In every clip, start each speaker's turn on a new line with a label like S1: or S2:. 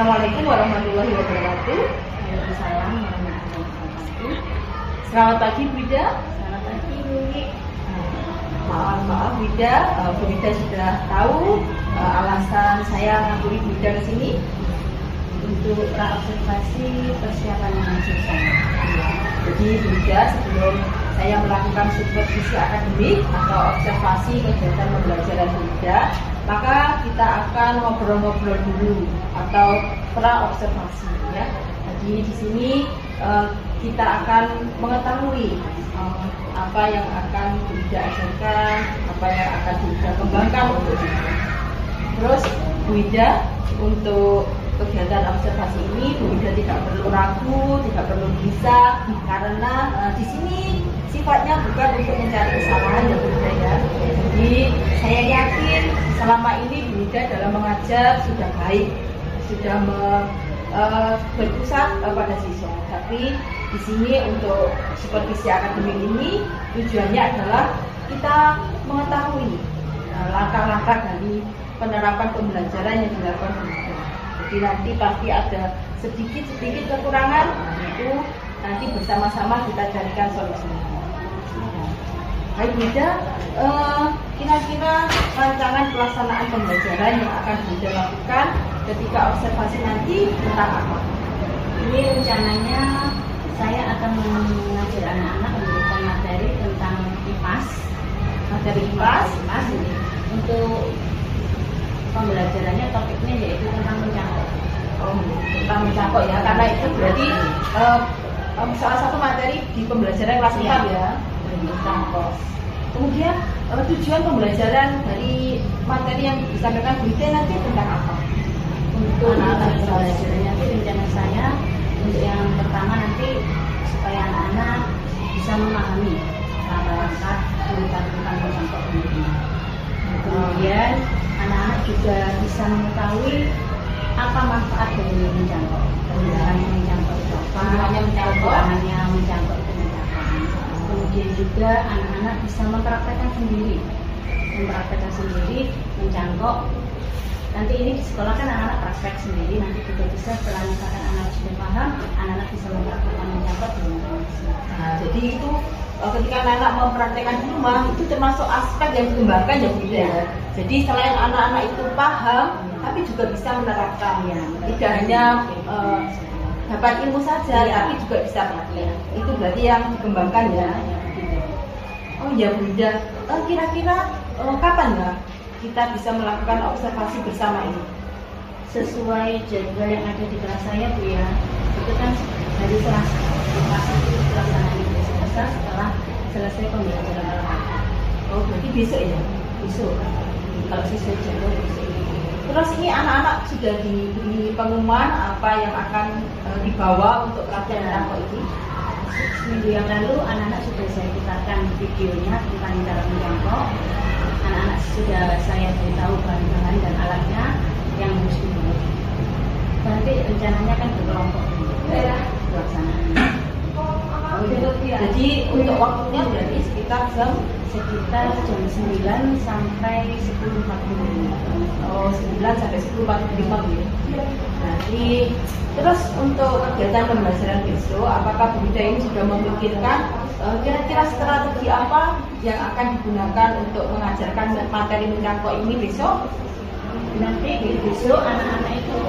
S1: Assalamualaikum warahmatullahi wabarakatuh.
S2: Waalaikumsalam warahmatullahi wabarakatuh.
S1: Selamat pagi Bu Ida.
S2: Selamat pagi Bu.
S1: Maaf Bu Ida, Bu Ida sudah tahu alasan saya nganturi Bu Ida ke sini
S2: Untuk praobservasi persiapan mahasiswa saya.
S1: Jadi Bu Ida, sebelum saya melakukan supervisi akademik atau observasi kegiatan pembelajaran Bu Ida, maka kita akan ngobrol-ngobrol dulu atau praobservasi ya. Jadi di sini kita akan mengetahui apa yang akan Bu Ida ajarkan, apa yang akan Bu Ida kembangkan untuk Bu Ida. Terus Bu Ida, untuk kegiatan observasi ini Bu Ida tidak perlu ragu, tidak perlu gelisah, karena di sini sifatnya bukan untuk mencari kesalahan ya Bu Ida ya. Jadi saya yakin selama ini Bu Ida dalam mengajar sudah baik, sudah berpusat pada siswa. Tapi di sini untuk supervisi akademik ini tujuannya adalah kita mengetahui langkah-langkah dari penerapan pembelajaran yang dilakukan Bu Ida. Jadi nanti pasti ada sedikit kekurangan, itu nanti bersama-sama kita carikan solusinya. Baik Bu Ida, kira-kira rancangan pelaksanaan pembelajaran yang akan Bu Ida lakukan ketika observasi nanti tentang apa?
S2: Ini rencananya saya akan mengajar anak-anak memberikan materi tentang IPAS.
S1: Materi IPAS
S2: ini. Untuk pembelajarannya topiknya yaitu tentang mencangkok.
S1: Tentang mencangkok ya, karena itu berarti salah satu materi di pembelajaran kelas 4 ya. Mencangkok. Kemudian tujuan pembelajaran dari materi yang disampaikan Bu Ida nanti tentang apa?
S2: Untuk anak-anak pembelajarannya nanti rencana saya untuk yang pertama nanti supaya anak-anak bisa memahami langkah-langkah tentang mencangkok ini. Kemudian anak-anak juga bisa mengetahui apa manfaat dari mencangkok. Penggunaannya mencangkok itu apa? Penggunaannya mencangkok itu apa? Kemudian juga anak-anak bisa mempraktekkan sendiri mencangkok. Nanti ini di sekolah kan anak-anak praktek sendiri, nanti juga bisa setelah misalkan anak sudah paham, anak-anak bisa mempraktekkan mencangkok dengan maksimal.
S1: Nah, jadi itu ketika anak-anak mempraktekkan di rumah itu termasuk aspek yang dikembangkan ya Bu Ida ya. Jadi selain anak-anak itu paham, tapi juga bisa menerapkan ya. Tidak hanya dapat ilmu saja, tapi juga bisa praktek. Itu berarti yang dikembangkan ya. Oh ya Bu Ida, kira-kira kapan ya kita bisa melakukan observasi bersama ini?
S2: Sesuai jadwal yang ada di kelas saya Bu ya, itu kan hari Selasa. Selasa itu pelaksanaan di Selasa setelah selesai pembelajaran olahraga.
S1: Oh berarti besok ya?
S2: Besok. Kalau sesuai jadwal besok.
S1: Terus ini anak-anak sudah diberi pengumuman apa yang akan dibawa untuk pelatihan mencangkok ini?
S2: Seminggu yang lalu anak-anak sudah saya putarkan videonya tentang cara mencangkok. Anak-anak sudah saya beritahu bahan-bahan dan alatnya yang harus dibawa. Nanti rencananya kan berkelompok pelaksanaannya.
S1: Jadi untuk waktunya berarti sekitar jam
S2: 9 sampai 10.45.
S1: Oh 9 sampai 10.45 ya. Nanti terus untuk kegiatan pembelajaran besok, apakah Bu Ida ini sudah memikirkan kira-kira strategi apa yang akan digunakan untuk mengajarkan materi mencangkok ini besok?
S2: Nanti besok anak-anak itu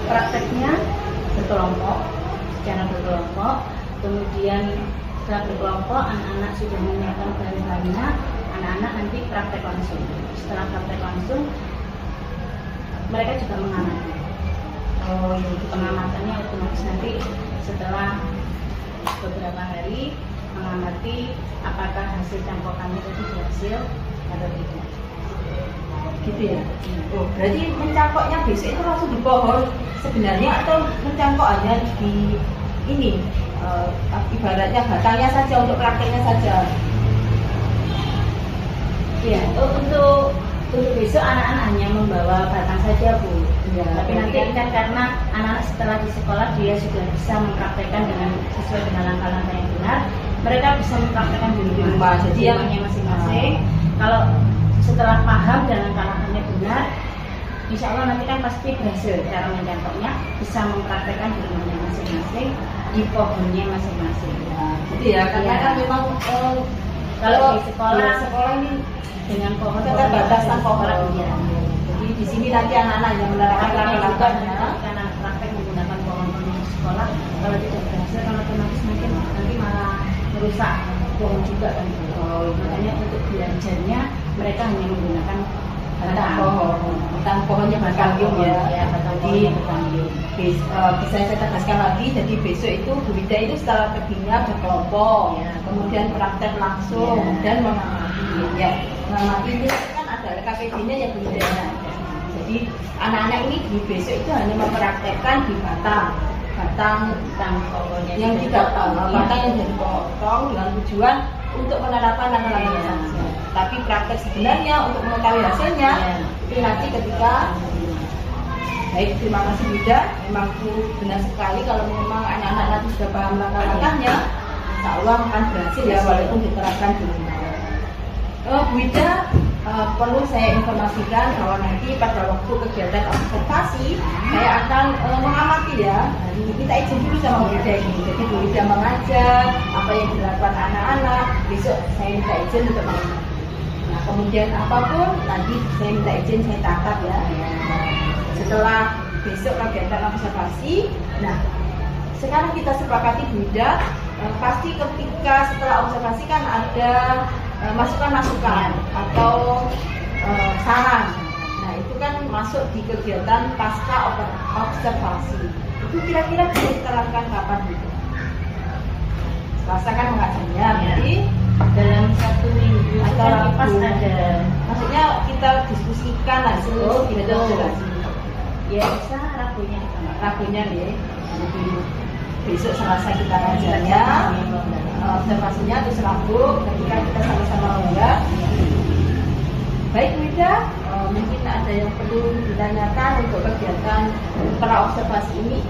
S2: prakteknya berkelompok, secara berkelompok. Kemudian setelah berkelompok, anak-anak sudah menyiapkan bahan-bahannya, anak-anak nanti praktek langsung. Setelah praktek langsung, mereka juga mengamati.
S1: Oh, iya.
S2: Pengamatannya otomatis nanti setelah beberapa hari mengamati apakah hasil cangkokannya itu berhasil atau tidak.
S1: Gitu ya. Oh, berarti mencangkoknya besok itu langsung di pohon sebenarnya atau mencangkok hanya di ini ibaratnya batangnya saja untuk prakteknya saja.
S2: Iya, untuk besok anak-anak hanya membawa batang saja Bu.
S1: Ya,
S2: tapi nanti kan karena anak-anak setelah di sekolah dia sudah bisa mempraktekkan dengan sesuai dengan langkah-langkah yang benar, mereka bisa mempraktekkan di rumah. Jadi yang masing-masing. Kalau setelah paham dan langkah-langkahnya benar, insya Allah nanti kan pasti berhasil cara mencontohnya, bisa mempraktekkan di rumahnya masing-masing, di pohonnya masing-masing.
S1: Gitu ya, karena kan memang
S2: kalau di sekolah
S1: ini
S2: dengan pohon
S1: keterbatasan pohon.
S2: Ya.
S1: Jadi di sini nanti anak-anak yang menerapkan langkah-langkahnya
S2: karena praktek menggunakan pohon di sekolah, kalau tidak berhasil kan otomatis mungkin nanti malah merusak pohon juga kan. Makanya untuk belajarnya mereka hanya menggunakan batang pohonnya berkalium ya. Jadi bisa saya tegaskan lagi, jadi besok itu Bu Wida itu setelah perginya berkelompok, kemudian praktek langsung dan mengamati. Ya, mengamati ini kan ada KPD-nya ya Bu Wida. Jadi anak-anak ini di besok itu hanya mempraktekkan di batang pohonnya yang tidak batang yang jadi potong dengan tujuan untuk menerapkan langkah-langkah saja. Tapi praktek sebenarnya untuk mengetahui hasilnya itu nanti ketika baik. Terima kasih Wida, memang benar sekali kalau memang anak-anak nanti sudah paham langkah-langkahnya, insya Allah akan berhasil ya walaupun diterapkan di rumah. Bu Wida, perlu saya informasikan bahwa nanti pada waktu kegiatan observasi saya akan mengamati ya. Kita izin dulu sama Bu Wida ini. Jadi Bu Wida mengajak apa yang dilakukan anak-anak. Besok saya minta izin untuk mengamati. Nah, kemudian apapun nanti saya minta izin, saya catat ya. Setelah besok kegiatan observasi, nah sekarang kita sepakati Bu Wida, pasti ketika setelah observasi kan ada masukan-masukan atau saran. Nah itu kan masuk di kegiatan pasca observasi. Itu kira-kira bisa kita lakukan kapan gitu? Selasa kan mengajarnya, jadi dalam 1 minggu
S1: atau
S2: pas ada,
S1: maksudnya kita diskusikan langsung gitu observasi.
S2: Ya bisa
S1: Rabunya nih. Jadi besok Selasa kita ngajarnya, observasinya terus Rabu ketika kita sama-sama melihat. Baik Wida, mungkin ada yang perlu ditanyakan untuk kegiatan pra observasi ini?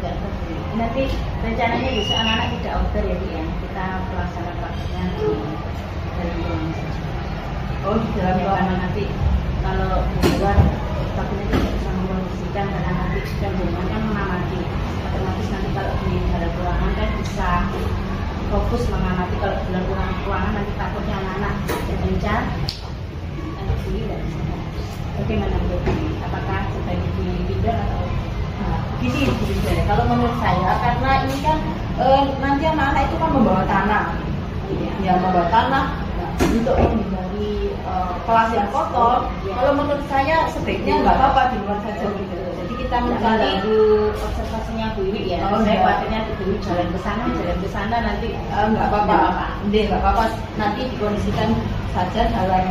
S1: Tidak perlu. Nanti rencananya besok anak-anak tidak outdoor ya Bu ya, kita pelaksana prakteknya dari ruangan saja. Oh di dalam ruangan nanti kalau di luar takutnya tidak bisa mempromosikan karena nanti sudah rumah kan mengamati. Otomatis nanti kalau di dalam ruangan kan bisa fokus mengamati. Kalau di dalam ruangan nanti takutnya anak-anak berbincang, nanti sini tidak bisa fokus. Bagaimana Bu? Apakah sebaiknya dipindah atau? Gini kalau menurut saya, karena ini kan nanti anak-anak itu kan membawa tanah, ya membawa tanah untuk menghindari kelas yang kotor. Kalau menurut saya sebaiknya nggak apa-apa di luar saja gitu. Jadi kita mencari observasinya Bu Iwi ya. Saya khawatirnya dulu jalan ke sana nanti nggak apa-apa. Nggak apa-apa. Nanti dikondisikan saja dalam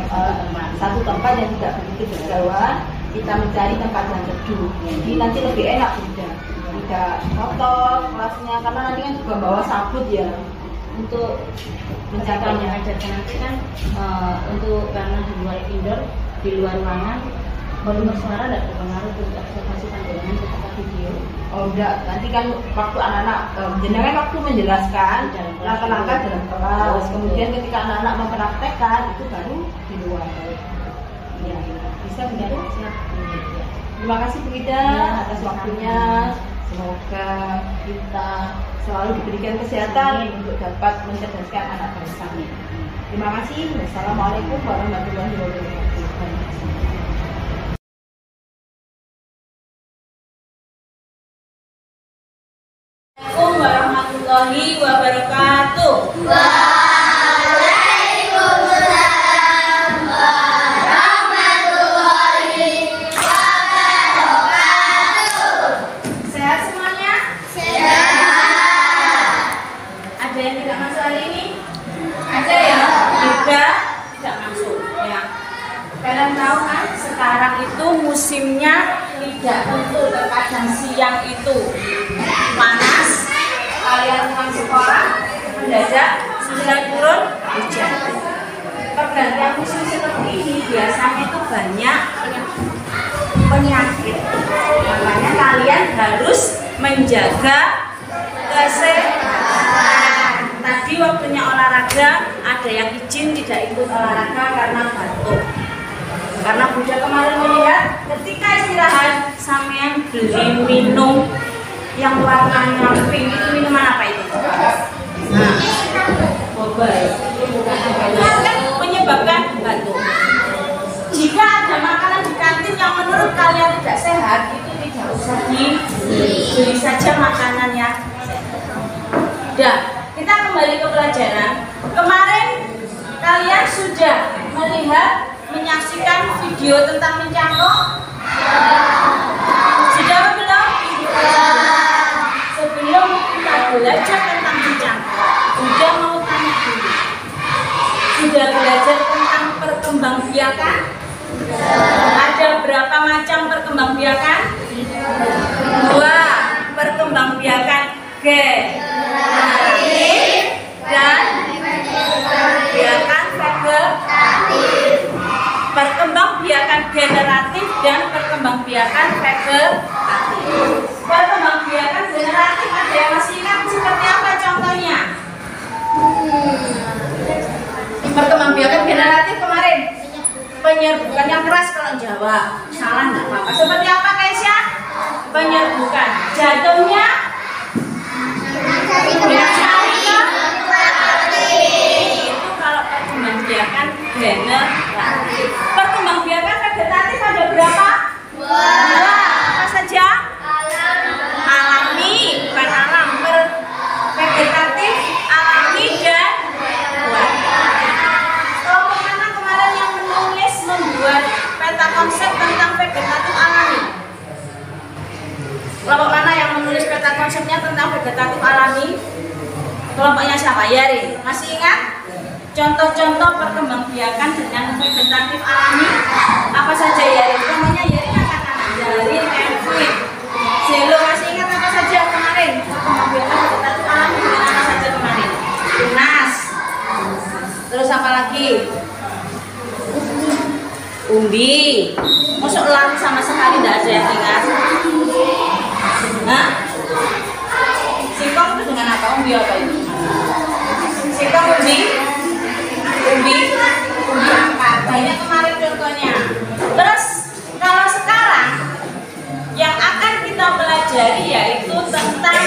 S1: satu tempat yang tidak begitu berjauhan. Kita mencari tempat yang teduh. Jadi nanti lebih enak tidak kotor kelasnya, karena nanti kan juga bawa sabut ya untuk menjaga mengajarkan nanti kan untuk karena di luar indoor, di luar ruangan volume suara tidak berpengaruh untuk observasi sampai dengan ketika video. Oh enggak, nanti kan waktu anak-anak jenengan waktu menjelaskan langkah-langkah dalam kelas, kemudian ketika anak-anak mempraktekkan itu baru di luar. Ya, bisa begitu? Terima kasih Bu Wida atas waktunya. Semoga kita selalu diberikan kesehatan untuk dapat mencerdaskan anak bangsa. Terima kasih. Wassalamualaikum warahmatullahi wabarakatuh.
S3: Assalamualaikum warahmatullahi wabarakatuh. Sekarang itu musimnya tidak tentu, terkadang siang itu panas, kalian pulang sekolah mendadak sudah turun hujan. Pergantian musim seperti ini biasanya itu banyak penyakit, makanya kalian harus menjaga kesehatan. Tadi waktunya olahraga ada yang izin tidak ikut olahraga karena batuk. Karena Bunda kemarin melihat ketika istirahat sampean beli minum yang warnanya pink, itu minuman apa itu? Nah, boba ya. Akan menyebabkan batuk. Jika ada makanan di kantin yang menurut kalian tidak sehat, itu tidak usah dibeli saja makanannya. Dan kita kembali ke pelajaran. Kemarin kalian sudah melihat, menyaksikan video tentang mencangkok? Sudah apa belum? Sebelum kita belajar tentang mencangkok, sudah mau tanya dulu. Sudah belajar tentang perkembangbiakan? Ada berapa macam perkembangbiakan? 2. Perkembangbiakan generatif dan perkembangbiakan vegetatif. Perkembangbiakan generatif dan perkembangbiakan vegetatif. Perkembangbiakan generatif ada yang masih ingat seperti apa contohnya? Perkembangbiakan generatif kemarin penyerbukan yang keras kalau Jawa. Salah nggak apa-apa. Seperti apa Kaisya? Penyerbukan. Jatuhnya itu kalau perkembangbiakan generatif. Perkembangbiakan vegetatif ada berapa? 2. Apa saja? Alami, bukan alam. Vegetatif, alami dan buatan. Kelompok mana kemarin yang menulis membuat peta konsep tentang vegetatif alami? Kelompok mana yang menulis peta konsepnya tentang vegetatif alami? Kelompoknya siapa? Yari. Masih ingat? Contoh-contoh perkembangbiakan dengan vegetatif alami apa saja Yari? Namanya Yari katakan Yari Enfield. Zelo masih ingat apa saja kemarin? Perkembangbiakan vegetatif alami dengan apa saja kemarin? Tunas. Terus apa lagi? Umbi. Masuk lalu sama sekali tidak ada yang ingat. Nah, singkong itu dengan apa? Umbi apa itu? Singkong umbi apa? Banyak kemarin contohnya. Terus kalau sekarang yang akan kita pelajari yaitu tentang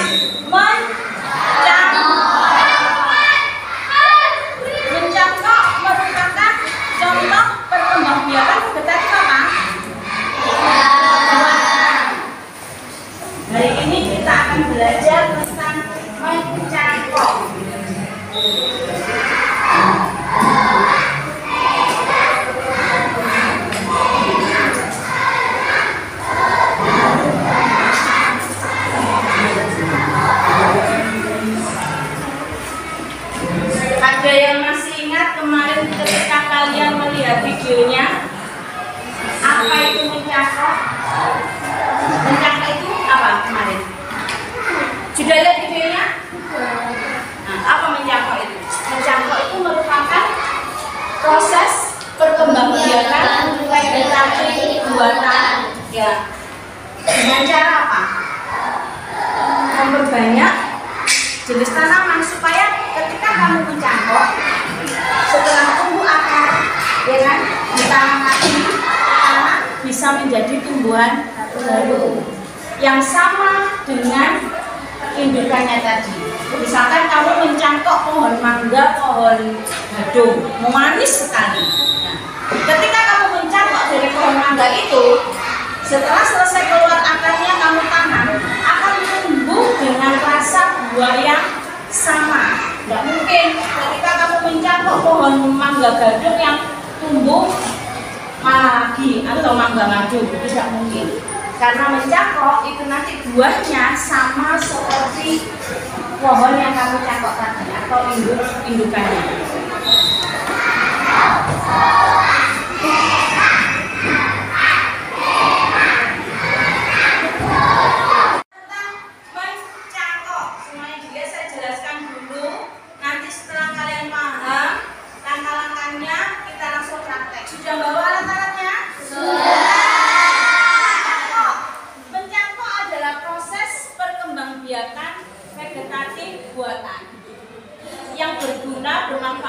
S3: mencangkok merupakan contoh perkembangbiakan vegetatif apa? Hari ini kita akan belajar tentang mencangkok. Ada yang masih ingat kemarin ketika kalian melihat videonya? Apa itu mencangkok? Mencangkok itu apa kemarin? Sudah lihat videonya? Nah, apa mencangkok itu? Mencangkok itu merupakan proses perkembangbiakan vegetatif buatan. Ya. Dengan cara apa? Memperbanyak jenis tanaman supaya ketika kamu mencangkok setelah tumbuh akar, ya kan, ditanam lagi, tanah bisa menjadi tumbuhan baru yang sama dengan indukannya tadi. Misalkan kamu mencangkok pohon mangga, pohon gadung, manis sekali. Nah, ketika kamu mencangkok dari pohon mangga itu, setelah selesai keluar akarnya kamu tanam, akan tumbuh dengan rasa buah yang sama. Tidak mungkin ketika kamu mencangkok pohon mangga gadung yang tumbuh malah lagi atau mangga madu, tidak mungkin. Karena mencangkok itu nanti buahnya sama seperti pohon yang kamu cangkok tadi atau indukannya. Vegetatif buatan yang berguna, bermanfaat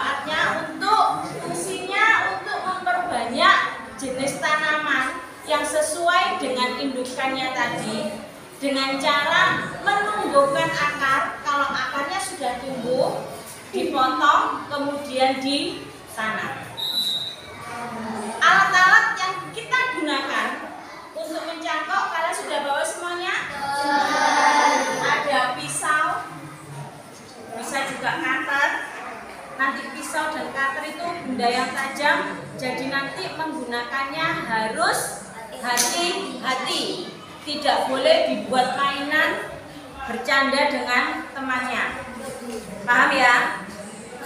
S3: sesuai dengan indukannya tadi dengan cara menumbuhkan akar. Kalau akarnya sudah tumbuh, dipotong kemudian ditanam. Alat-alat yang kita gunakan untuk mencangkok, kalian sudah bawa semuanya? Ada pisau, bisa juga cutter. Nanti pisau dan cutter itu benda yang tajam, jadi nanti menggunakannya harus hati-hati. Tidak boleh dibuat mainan, bercanda dengan temannya. Paham ya?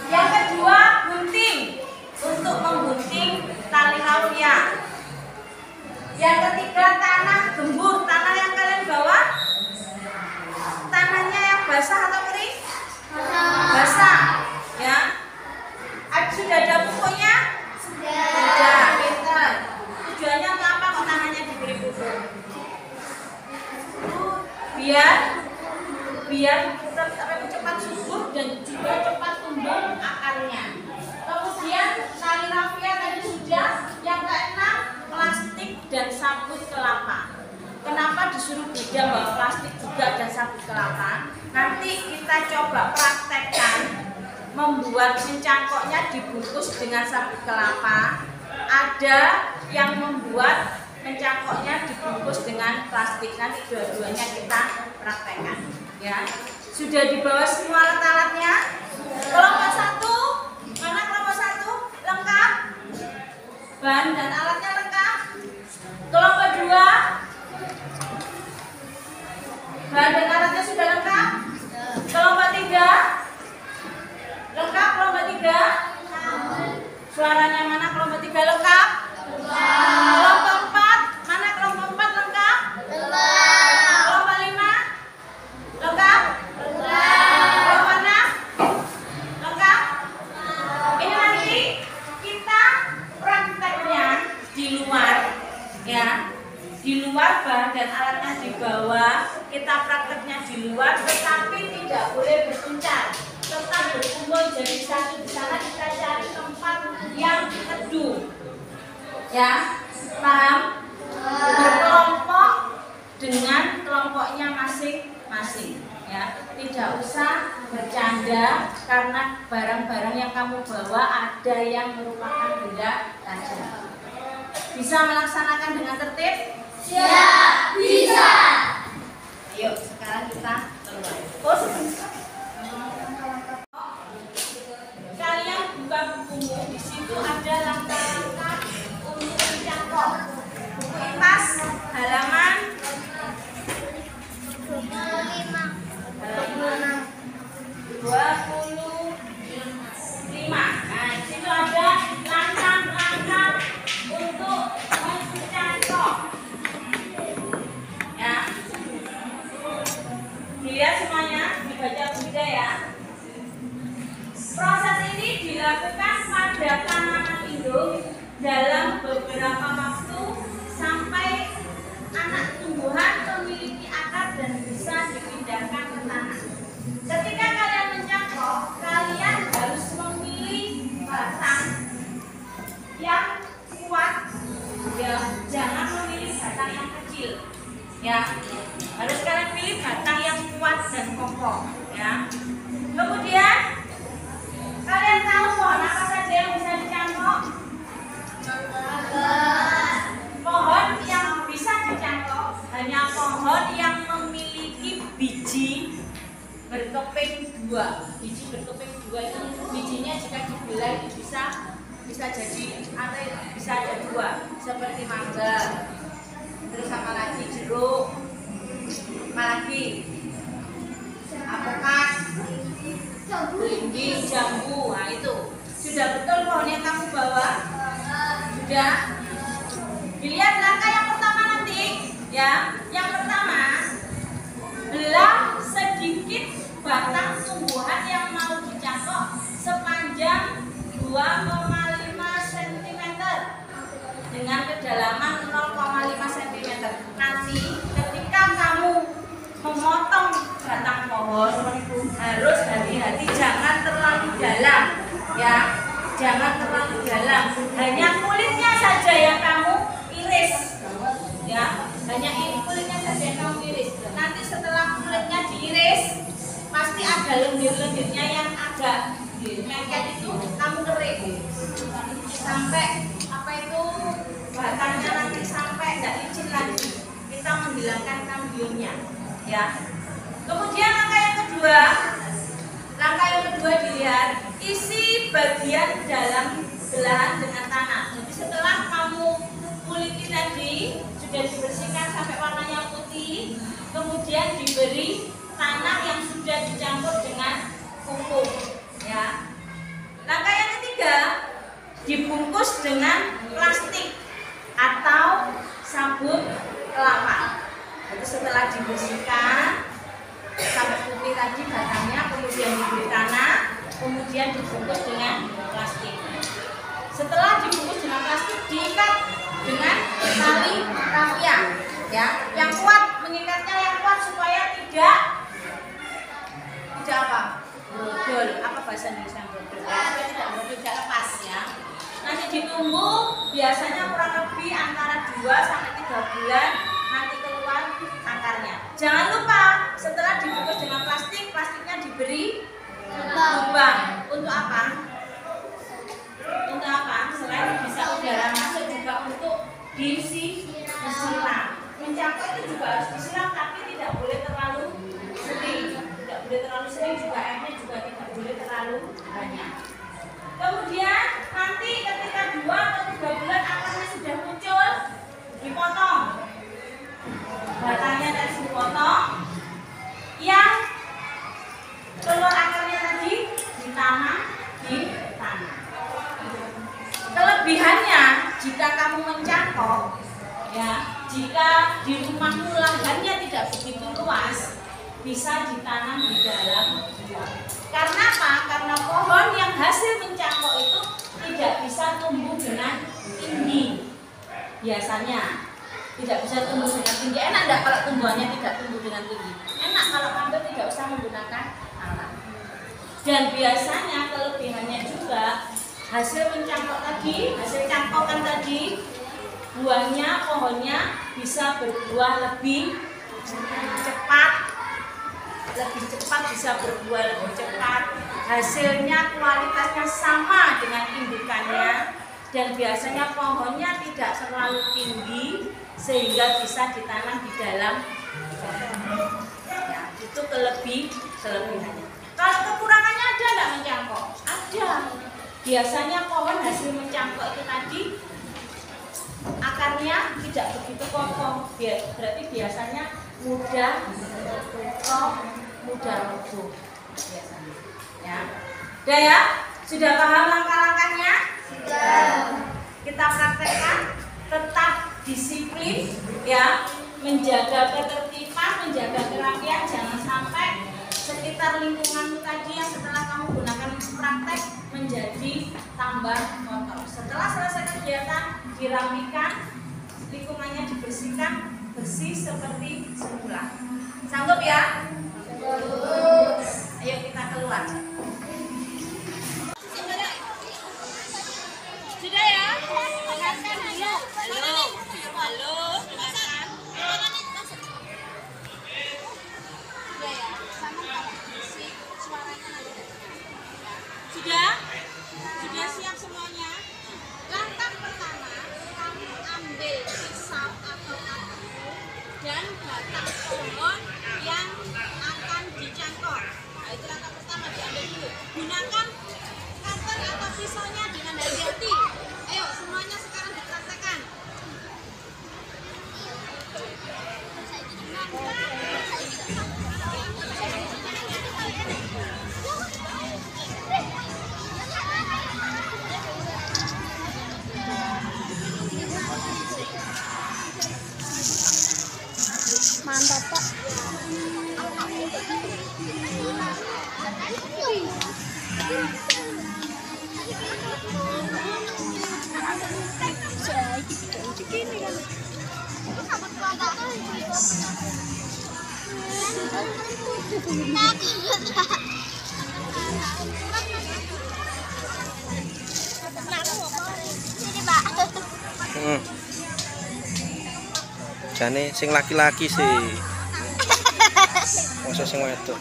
S3: Yang kedua, gunting. Untuk menggunting tali rafia. Yang ketiga, tanah gembur. Tanah yang kalian bawa, tanahnya yang basah atau kering? Basah. Ya. Sudah ada pupuknya? Sudah. Pintar. Tujuannya untuk apa kok tanahnya diberi pupuk? Biar cepat subur dan juga cepat tumbuh akarnya. Kemudian tali rafia tadi sudah. Yang keenam, plastik dan sabut kelapa. Kenapa disuruh beda bawa plastik juga dan sabut kelapa? Nanti kita coba praktekkan membuat mencangkoknya dibungkus dengan sabut kelapa. Ada yang membuat mencangkoknya dibungkus dengan plastik. Nanti dua-duanya kita praktekkan. Ya, sudah dibawa semua alat-alatnya. Kelompok 1, mana kelompok 1? Lengkap. Bahan dan alatnya lengkap. Kelompok 2, bahan dan alatnya sudah lengkap. Kelompok 3, lengkap. Kelompok 3, suaranya mana? Kelompok 3 lengkap. Kelompok 4, mana kelompok 4 lengkap? Kelompok 5 lengkap. Kelompok 6 lengkap. Ini nanti kita prakteknya di luar, ya. Di luar, bahan dan alatnya di bawah. Kita prakteknya di luar, tetapi tidak boleh berpencar. Tetap berkumpul jadi satu. Di sana kita cari tempat yang teduh. Ya, paham? Berkelompok dengan kelompoknya masing-masing. Ya, tidak usah bercanda karena barang-barang yang kamu bawa ada yang merupakan benda tajam. Bisa melaksanakan dengan tertib?
S4: Siap, bisa.
S3: Ayo, sekarang kita keluar. Pos. Kalian buka bukumu, di situ ada langkah-langkah untuk mencangkok. Buku IPAS halaman 25. Nah, di situ ada langkah-langkah untuk mencangkok. Ya. Dilihat semuanya, dibaca juga ya. Proses ini dilakukan pada tanaman induk dalam beberapa waktu sampai anak tumbuhan memiliki akar dan bisa dipindahkan ke tanah. Ketika kalian mencangkok, kalian harus memilih batang yang kuat, ya. Jangan memilih batang yang kecil, ya. Harus kalian pilih batang yang kuat dan kokoh, ya. Kemudian kalian tahu pohon apa saja yang bisa dicangkok? Pohon yang bisa dicangkok hanya pohon yang memiliki biji berkeping 2. Biji berkeping 2 itu bijinya jika dibelah itu bisa jadi bisa ada 2, seperti mangga. Terus apa lagi? Jeruk. Apa lagi? Apokat, belimbing, jambu. Nah itu sudah betul pohon yang kamu bawa? Sudah. Dilihat langkah yang pertama nanti, ya. Yang pertama, belah sedikit batang tumbuhan yang mau dicangkok sepanjang 2,5 cm dengan kedalaman 0,5 cm. Nanti ketika kamu memotong batang pohon harus hati-hati, jangan terlalu dalam, ya. Jangan terlalu dalam, hanya kulitnya saja yang kamu iris, ya. Hanya ini kulitnya saja yang kamu iris. Nanti setelah kulitnya diiris, pasti ada lendir-lendirnya yang agak lengket itu kamu kerik sampai apa itu batangnya nanti sampai tidak licin lagi. Kita menghilangkan kambionnya, ya. Kemudian langkah yang kedua dilihat isi bagian dalam belahan dengan tanah. Jadi setelah kamu kuliti tadi sudah dibersihkan sampai warnanya putih, kemudian diberi tanah yang sudah dicampur dengan pupuk, ya. Langkah yang ketiga, dibungkus dengan plastik atau sabun kelapa. Jadi setelah dibersihkan sampai putih tadi batangnya, kemudian diberi tanah, kemudian dibungkus dengan plastik. Setelah dibungkus dengan plastik, diikat dengan tali rafia, ya, yang kuat, mengikatnya yang kuat supaya tidak apa? Brodol. Apa bahasa Indonesia brodol? Tidak lepas, ya. Nanti ditunggu biasanya kurang lebih antara 2 sampai 3 bulan nanti keluar akarnya. Jangan lupa setelah dibungkus dengan plastik, plastiknya diberi lubang. Untuk apa? Untuk apa? Selain bisa udara masuk, juga untuk disiram. Mencangkok itu juga harus disiram, tapi tidak boleh terlalu sering. Tidak boleh terlalu sering, juga airnya juga tidak boleh terlalu banyak. Kemudian nanti ketika 2 atau 3 bulan akarnya sudah muncul, dipotong. Batangnya tadi dipotong, yang keluar akarnya tadi ditanam di tanah. Kelebihannya jika kamu mencangkok, ya, jika di rumahmu lahannya tidak begitu luas, bisa ditanam di dalam gua. Karena apa? Karena pohon yang hasil mencangkok itu tidak bisa tumbuh dengan tinggi. Biasanya tidak bisa tumbuh dengan tinggi. Enak enggak kalau tumbuhannya tidak tumbuh dengan tinggi? Enak kalau kamu tidak usah menggunakan alat. Dan biasanya kelebihannya juga hasil mencangkok tadi, hasil cangkokan tadi, buahnya, pohonnya bisa berbuah lebih cepat, bisa berbuah lebih cepat. Hasilnya kualitasnya sama dengan indukannya, dan biasanya pohonnya tidak terlalu tinggi sehingga bisa ditanam di dalam. Ya, itu kelebihannya. Kalau kekurangannya ada nggak mencangkok? Ada. Biasanya pohon hasil mencangkok itu tadi akarnya tidak begitu kokoh, berarti biasanya mudah kokoh, mudah roboh biasanya. Ya, udah ya? Sudah paham langkah-langkahnya? Sudah. Kita praktekkan, tetap disiplin, ya, menjaga ketertiban, menjaga kerapian, jangan sampai sekitar lingkunganmu tadi yang setelah kamu gunakan praktek menjadi tambah kotor. Setelah selesai kegiatan, dirapikan, lingkungannya dibersihkan, bersih seperti semula. Sanggup ya? Sanggup. Ayo kita keluar. Sudah ya? Dengarkan dulu. Halo, dengarkan. Sudah? Sudah siap semuanya? Langkah pertama, kamu ambil pisau atau paku dan batang pohon yang akan dicangkok. Nah, itu langkah pertama, diambil dulu. Gunakan cutter atau pisaunya dengan hati-hati. Ayo, semuanya sekarang dipraktekkan.
S4: Mantap, Pak. Sini, Pak.
S5: Jane sing laki-laki sih. Masa sing wedok.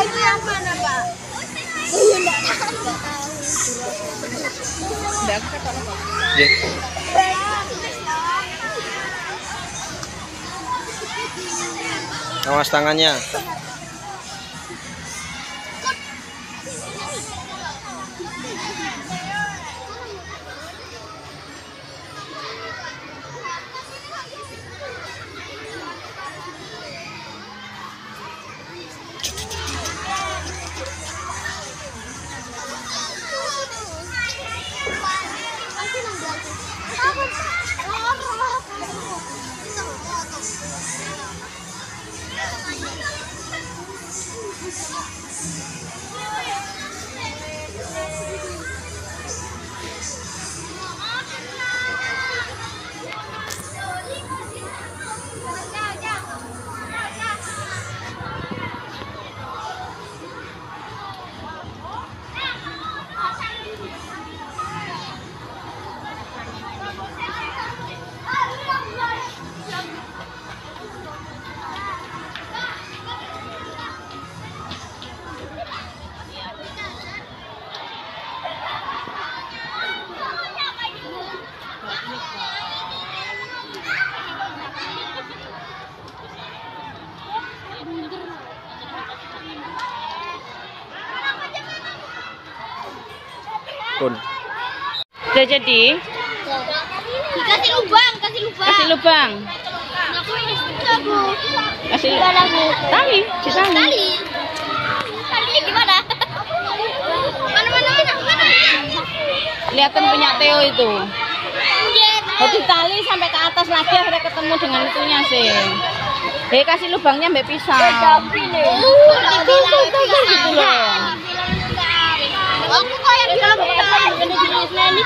S4: Itu yang mana, Pak?
S5: Awas tangannya. Kun.
S2: Udah jadi?
S4: Kasih lubang, kasih lubang.
S2: Kasih lubang. Kasih tali, di tali.
S4: Talinya gimana? Mana?
S2: Kelihatan punya Theo itu. Oh, di tali sampai ke atas lagi akhirnya ketemu dengan itunya sih. Kasih lubangnya mbak pisang. Gitu loh.
S4: Aku kayak bilang seperti ini.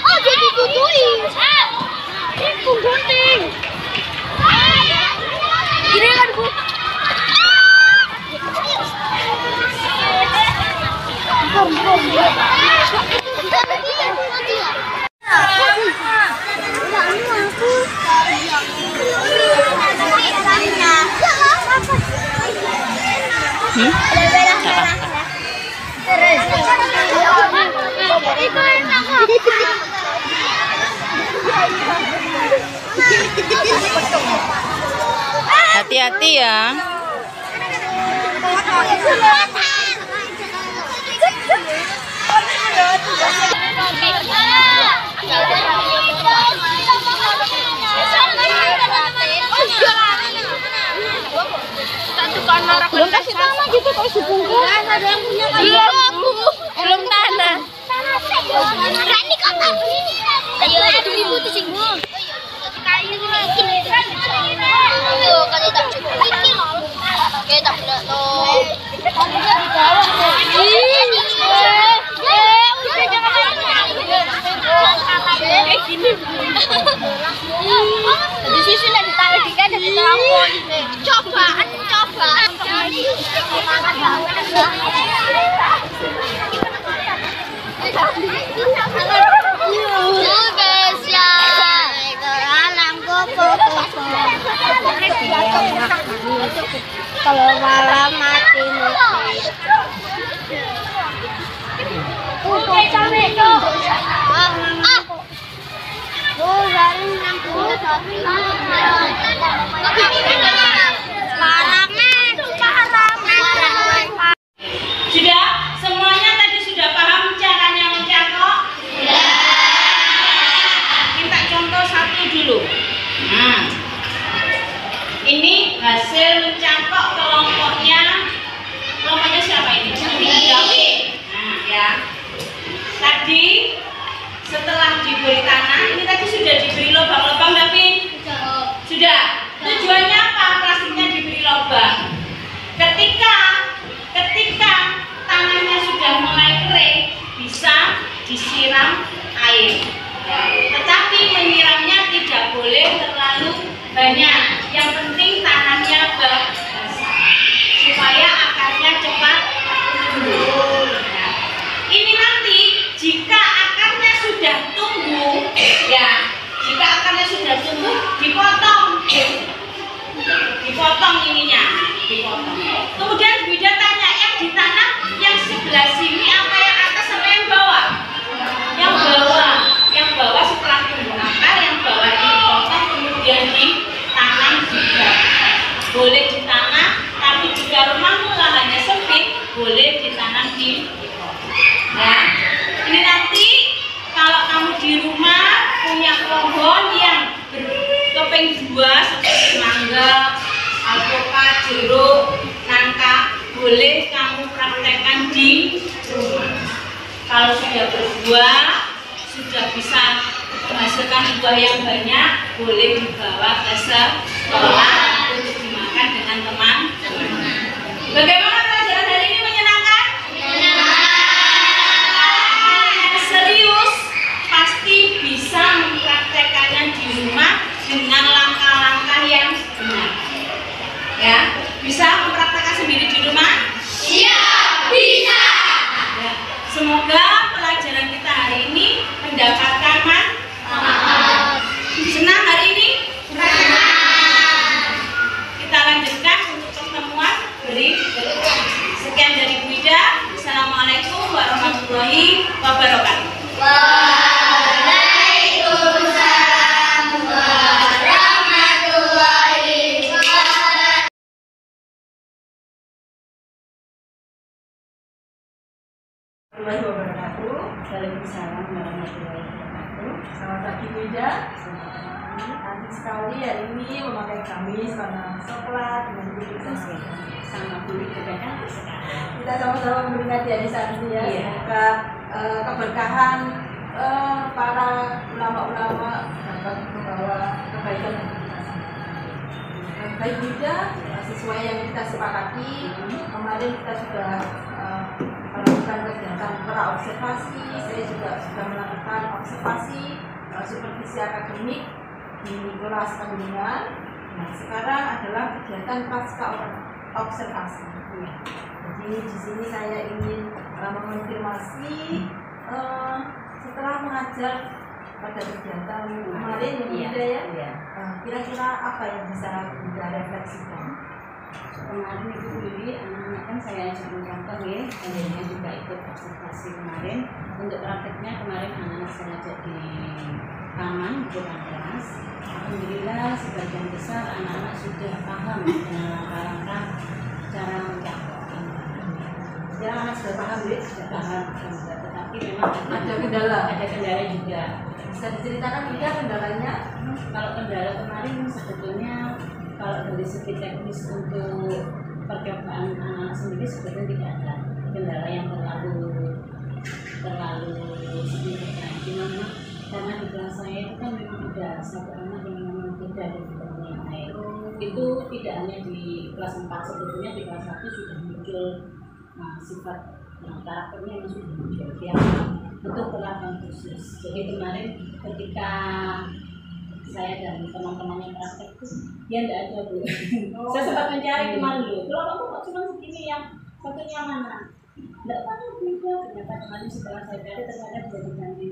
S4: Oh, jadi tutui. Gunting. Gini kan, Bu.
S2: Hati-hati ya. Belum kasih tanah gitu kok dibungkus.
S4: Ada yang punya kan?
S2: Belum aku. Belum tanah.
S4: Rani kata. Ayo ada ibu tuh sing Bu. Ayo kali tak cukup iki lho. Oke tak berak to. Kamunya di bawah tuh. Gini. Di sisi lagi ditarik dikit dari telepon. Coba. Spesial. kalau malam mati capek tuh.
S3: Sudah? Semuanya tadi sudah paham caranya mencangkok? Sudah. Minta contoh satu dulu. Nah, ini hasil mencangkok kelompoknya siapa ini? David. Nah, ya. Tadi setelah diberi tanah, ini tadi sudah diberi lubang-lubang, David? Sudah. Tujuannya apa? Plastiknya diberi lubang. Ketika tanahnya sudah mulai kering, bisa disiram air. Ya. Tetapi menyiramnya tidak boleh terlalu banyak. Yang penting tanahnya basah supaya akarnya cepat tumbuh. Ya. Ini nanti jika akarnya sudah tumbuh, ya, jika akarnya sudah tumbuh, dipotong ininya, dipotong. Kemudian Bida tanya, yang ditanam yang sebelah sini apa yang atas sama yang bawah? Yang bawah setelah tumbuh akar, yang bawah dipotong kemudian ditanam juga. Boleh ditanam, tapi jika rumahmu lahannya sempit, boleh ditanam di ya. Ini nanti kalau kamu di rumah punya pohon yang berkeping dua seperti mangga, alpukat, jeruk, nangka, boleh kamu praktekkan di rumah. Kalau sudah berbuah, sudah bisa menghasilkan buah yang banyak, boleh dibawa ke sekolah untuk dimakan dengan teman-teman. Bagaimana pelajaran hari ini, menyenangkan? Serius, pasti bisa mempraktekannya di rumah dengan langkah-langkah yang benar. Ya, bisa mempraktekkan sendiri di rumah? Iya, bisa. Ya, semoga pelajaran kita hari ini mendapatkan manfaat. Senang hari ini? Senang. Kita lanjutkan untuk pertemuan berikutnya. Sekian dari Bu Ida. Assalamualaikum warahmatullahi wabarakatuh.
S4: Waalaikumsalam warahmatullahi wabarakatuh.
S2: Waalaikumsalam warahmatullahi wabarakatuh.
S1: Selamat pagi Bu Ida. Cantik sekali hari ini memakai gamis warna coklat dengan kulit sesuai.
S2: Sama kulit juga cantik sekali.
S1: Kita sama-sama memperingati hari Santri ya.
S2: Iya.
S1: Semoga keberkahan para ulama-ulama dapat membawa kebaikan untuk kita semua. Baik Bu Ida, sesuai yang kita sepakati, kemarin kita sudah melakukan kegiatan pra-observasi. Saya juga sudah melakukan observasi supervisi akademik di kelas pembimbingan. Nah, sekarang adalah kegiatan pasca observasi. Jadi di sini saya ingin mengonfirmasi setelah mengajar pada kegiatan kemarin yang Bunda ya. Kira-kira apa yang bisa Bunda refleksikan?
S2: Kemarin itu sendiri anak-anak kan saya ajak mencontoh ya, akhirnya juga ikut observasi kemarin. Untuk prakteknya kemarin anak-anak saya ajak di taman di depan kelas. Alhamdulillah sebagian besar anak-anak sudah paham dengan langkah-langkah cara mencangkok.
S1: Ya, anak sudah paham ya?
S2: Sudah paham, tetapi memang
S1: Ada kendala.
S2: Ada kendala juga.
S1: Bisa diceritakan Bunda kendalanya?
S2: Kalau kendala kemarin sebetulnya kalau dari segi teknis untuk percobaan anak-anak sendiri sebetulnya tidak ada kendala yang terlalu signifikan. Cuma karena di kelas saya itu kan memang ada satu anak yang memang beda dari teman yang lain. Itu tidak hanya di kelas 4, sebetulnya di kelas 1 sudah muncul sifat karakternya yang sudah muncul. Dia betul perlakuan khusus. Jadi kemarin ketika saya dan teman-teman yang praktek itu dia tidak ada Bu. Saya sempat mencari kemana dulu. Kalau kok cuma segini yang satunya mana? Tidak tahu juga. Ternyata kemarin setelah saya cari ternyata jadi ganti.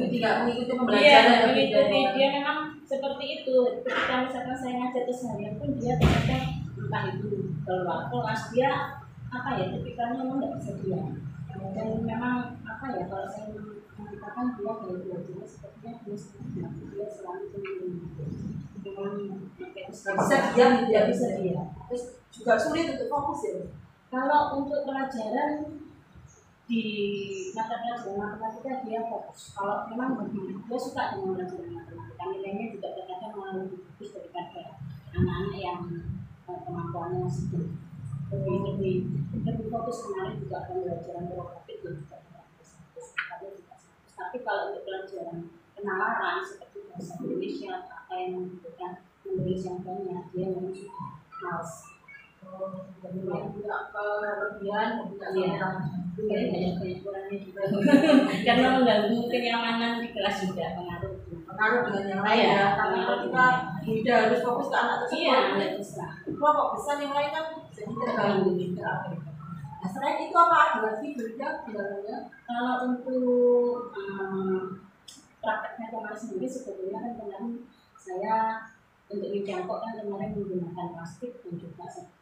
S1: Tidak mengikuti pembelajaran.
S2: Iya, mengikuti dia memang seperti itu. Ketika misalkan saya ngajar ke saya pun dia ternyata entah itu keluar kelas dia apa ya tipikalnya memang nggak bisa diam. Dan memang apa ya kalau saya mengatakan dia kayak belajar sepertinya dia selalu sendiri.
S1: Bisa diam, tidak bisa
S2: dia.
S1: Terus juga sulit untuk fokus ya.
S2: Kalau untuk pelajaran di mata pelajaran matematika dia fokus. Kalau memang dia suka dengan pelajaran matematika, nilainya juga terkadang malah lebih bagus daripada anak-anak yang kemampuannya masih lebih fokus. Kemarin juga pembelajaran berotopik juga bagus. Tapi kalau untuk pelajaran penalaran seperti bahasa Indonesia apa yang membutuhkan menulis yang banyak dia memang sudah males.
S1: Jadi punya kelebihan, punya
S2: banyak kurangnya juga karena mengganggu kenyamanan di kelas juga pengaruh
S1: dengan yang lain ya. Karena kalau kita tidak harus fokus ke anak tersebut,
S2: iya besar.
S1: kelompok besar yang lain kan jadi terganggu. Nah, selain itu apa lagi kendalanya?
S2: Kalau untuk prakteknya kemarin sendiri sebetulnya kan kemarin saya untuk mencangkok kan kemarin menggunakan plastik dan juga sabuk.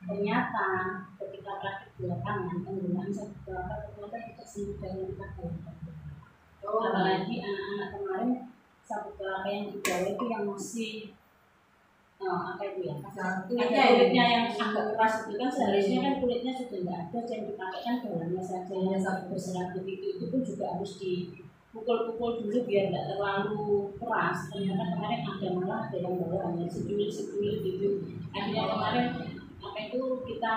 S2: Ternyata ketika praktik di lapangan penggunaan sabuk ternyata tidak semudah yang kita bayangkan. Apalagi anak-anak kemarin sabuk kelapa yang dibawa itu yang masih apa itu ya? Ada kulitnya yang agak keras itu kan seharusnya kan kulitnya sudah tidak ada yang dipakai kan dalamnya saja yang sabuk berserabut itu pun juga harus dipukul-pukul dulu biar tidak terlalu keras. Ternyata kemarin ada yang bawa hanya secuil gitu. Akhirnya kemarin apa itu kita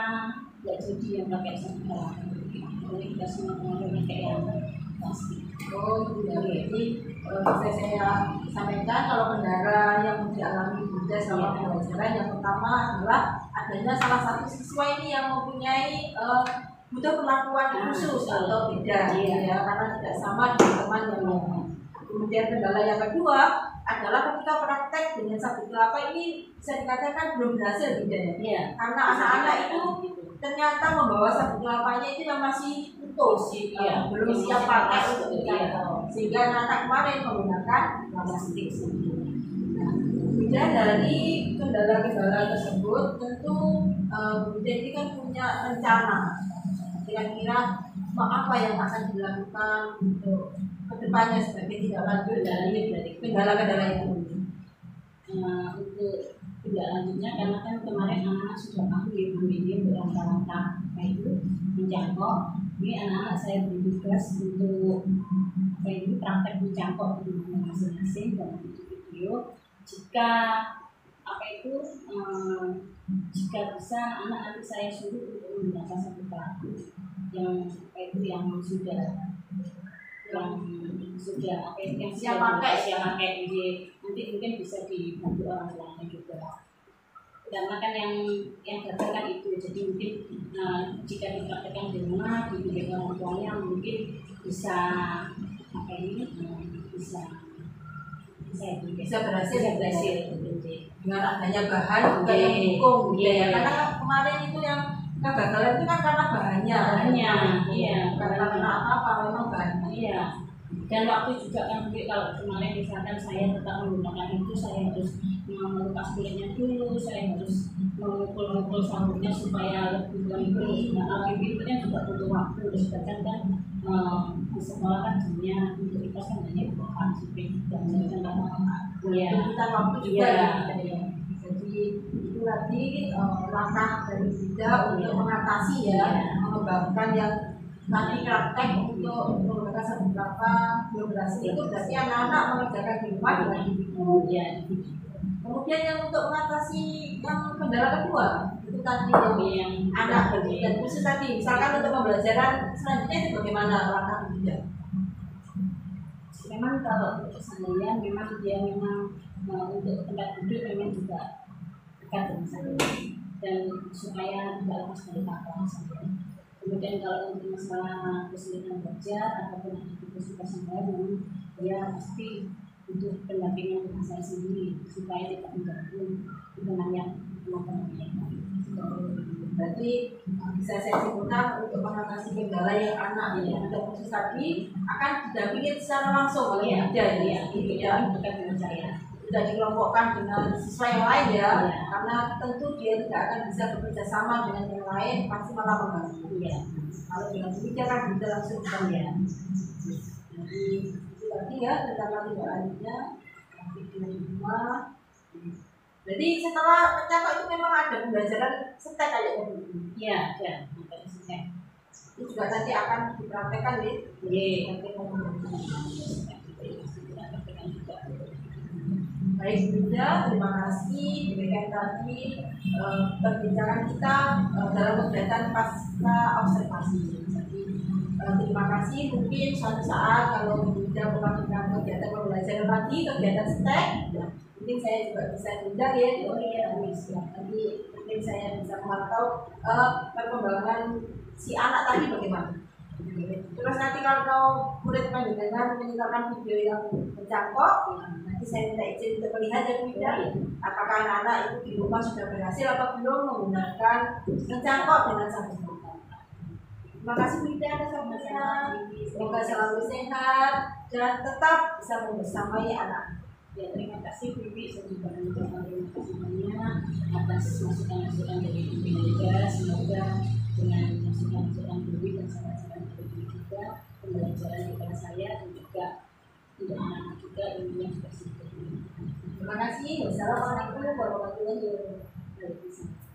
S2: nggak jadi yang pakai sabuk kelapa. Jadi kita semua pakai yang plastik.
S1: Jadi bisa saya sampaikan kalau kendala yang dialami Bunda selama pembelajaran yang pertama adalah adanya salah satu siswa ini yang mempunyai butuh perlakuan khusus atau beda ya, karena tidak sama dengan teman yang lain. Kemudian kendala yang kedua adalah ketika praktek dengan sabuk kelapa ini bisa dikatakan belum berhasil tidak ya? Karena anak-anak itu ternyata membawa sabuk kelapanya itu yang masih utuh sih, belum siap pakai untuk sehingga anak kemarin menggunakan plastik. Nah, kemudian dari kendala-kendala tersebut tentu Bunda ini kan punya rencana kira-kira apa yang akan dilakukan untuk kedepannya sebagai tidak lanjut dari kendala-kendala itu.
S2: Untuk tidak lanjutnya karena kan kemarin anak-anak sudah paham ini berangkat itu menjangkau. Ini anak-anak saya beri tugas untuk praktek menjangkau di masing-masing dalam video. Jika jika bisa anak nanti saya suruh untuk menggunakan satu pelaku yang siap pakai nanti mungkin bisa dibantu orang tuanya juga. Karena kan yang datang kan itu, jadi mungkin jika dipraktekkan di rumah dibimbing orang tuanya mungkin bisa berhasil
S1: dengan adanya bahan juga yang mendukung karena kemarin itu yang kegagalan itu kan karena bahannya karena apa memang bahannya
S2: dan waktu juga kan kalau kemarin misalkan saya tetap menggunakan itu saya harus melupas kulitnya dulu, saya harus memukul sabuknya supaya lebih lembut. Nah, itu kan juga butuh waktu. Sedangkan kan di sekolah kan jamnya untuk IPAS kan hanya bukan sipil dan
S1: kita waktu juga jadi itu tadi langkah dari kita untuk mengatasi mengembangkan yang nanti praktek untuk menggunakan sabuk kelapa belum berhasil itu berarti anak-anak mengerjakan di rumah dengan kemudian yang untuk mengatasi yang kendala kedua itu tadi yang anak dan khusus tadi misalkan untuk pembelajaran selanjutnya itu bagaimana langkah tidak?
S2: Memang kalau untuk keseharian memang dia untuk tempat duduk memang juga dekat dengan saya dan supaya tidak lepas dari paparan saya. Kemudian kalau untuk masalah kesulitan belajar ataupun aktivitas yang lain memang dia pasti butuh pendampingan dengan saya sendiri supaya tidak mengganggu hubungannya teman-teman.
S1: Berarti bisa saya simpulkan untuk mengatasi kendala yang anak untuk khusus tadi akan didampingi secara langsung oleh Bunda
S2: bukan dengan saya.
S1: tidak dikelompokkan dengan siswa yang lain ya,
S2: Iya.
S1: karena tentu dia tidak akan bisa bekerja sama dengan yang lain, pasti malah mengganggu.
S2: Iya.
S1: Kalau dengan demikian kan bisa langsung
S2: Iya.
S1: jadi itu tadi ya tentang tindak lanjutnya nanti di rumah. Jadi setelah pencakok itu memang ada pembelajaran setek kayaknya Bu.
S2: Iya, ada. Sampai selesai.
S1: Itu juga nanti akan dipraktekkan ya.
S2: Iya.
S1: Nanti mau baik Bunda, terima kasih demikian tadi perbincangan kita dalam kegiatan pasca observasi. Jadi terima kasih, mungkin suatu saat kalau Bunda melakukan kegiatan pembelajaran lagi, kegiatan STEK, mungkin saya juga bisa diundang ya. Nanti mungkin saya bisa memantau perkembangan si anak tadi bagaimana. Terus nanti kalau murid panjenengan menyetorkan video yang mencangkok, nanti saya minta izin untuk melihat ya Bunda, apakah anak-anak itu di rumah sudah berhasil atau belum menggunakan mencangkok dengan sambungan. Terima kasih Bunda atas waktunya. Semoga selalu sehat dan tetap bisa membersamai anak.
S2: Ya, terima kasih Bibi, saya juga mengucapkan terima kasih banyak atas masukan-masukan dari Bibi juga. Semoga dengan masukan-masukan Bibi dan saran-saran dari Bibi juga pembelajaran di kelas saya dan juga untuk anak-anak juga ilmunya juga sedikit.
S1: Terima kasih. Wassalamualaikum warahmatullahi wabarakatuh.